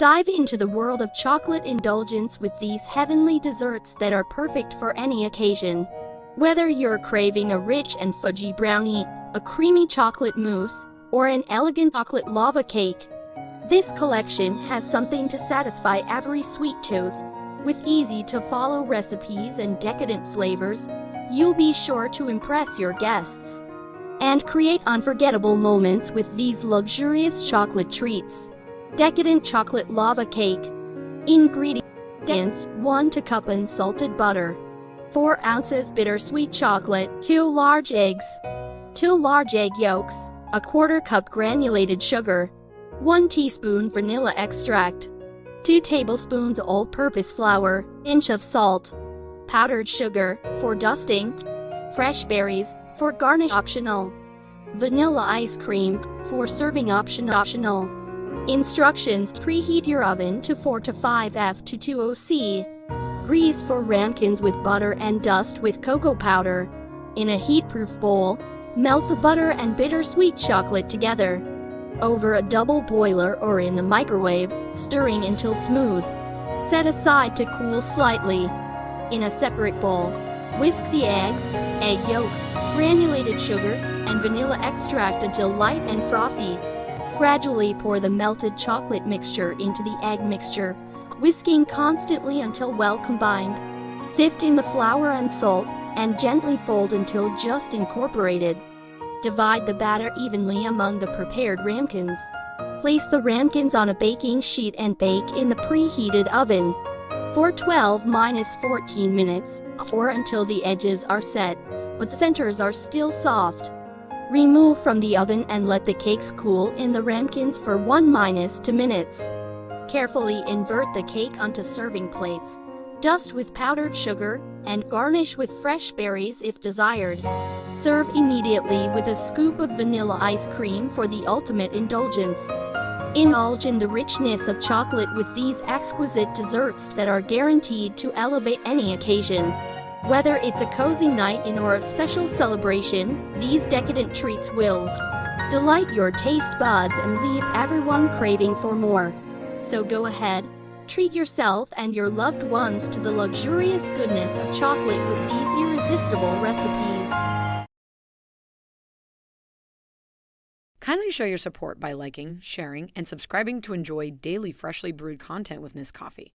Dive into the world of chocolate indulgence with these heavenly desserts that are perfect for any occasion. Whether you're craving a rich and fudgy brownie, a creamy chocolate mousse, or an elegant chocolate lava cake, this collection has something to satisfy every sweet tooth. With easy-to-follow recipes and decadent flavors, you'll be sure to impress your guests and create unforgettable moments with these luxurious chocolate treats. Decadent chocolate lava cake. Ingredients: 1 cup unsalted butter, 4 ounces bittersweet chocolate, 2 large eggs, 2 large egg yolks, a 1/4 cup granulated sugar, 1 teaspoon vanilla extract, 2 tablespoons all-purpose flour, inch of salt, powdered sugar for dusting, fresh berries for garnish optional, vanilla ice cream for serving optional. Instructions: preheat your oven to 4 to 5 F to 20 C. Grease for ramekins with butter and dust with cocoa powder. In a heat-proof bowl, melt the butter and bittersweet chocolate together over a double boiler or in the microwave, stirring until smooth. Set aside to cool slightly. In a separate bowl, whisk the eggs, egg yolks, granulated sugar, and vanilla extract until light and frothy. Gradually pour the melted chocolate mixture into the egg mixture, whisking constantly until well combined. Sift in the flour and salt, and gently fold until just incorporated. Divide the batter evenly among the prepared ramekins. Place the ramekins on a baking sheet and bake in the preheated oven for 12–14 minutes, or until the edges are set, but centers are still soft. Remove from the oven and let the cakes cool in the ramekins for 1–2 minutes. Carefully invert the cakes onto serving plates. Dust with powdered sugar, and garnish with fresh berries if desired. Serve immediately with a scoop of vanilla ice cream for the ultimate indulgence. Indulge in the richness of chocolate with these exquisite desserts that are guaranteed to elevate any occasion. Whether it's a cozy night in or a special celebration, these decadent treats will delight your taste buds and leave everyone craving for more. So go ahead, treat yourself and your loved ones to the luxurious goodness of chocolate with these irresistible recipes. Kindly show your support by liking, sharing, and subscribing to enjoy daily freshly brewed content with Ms. Coffee.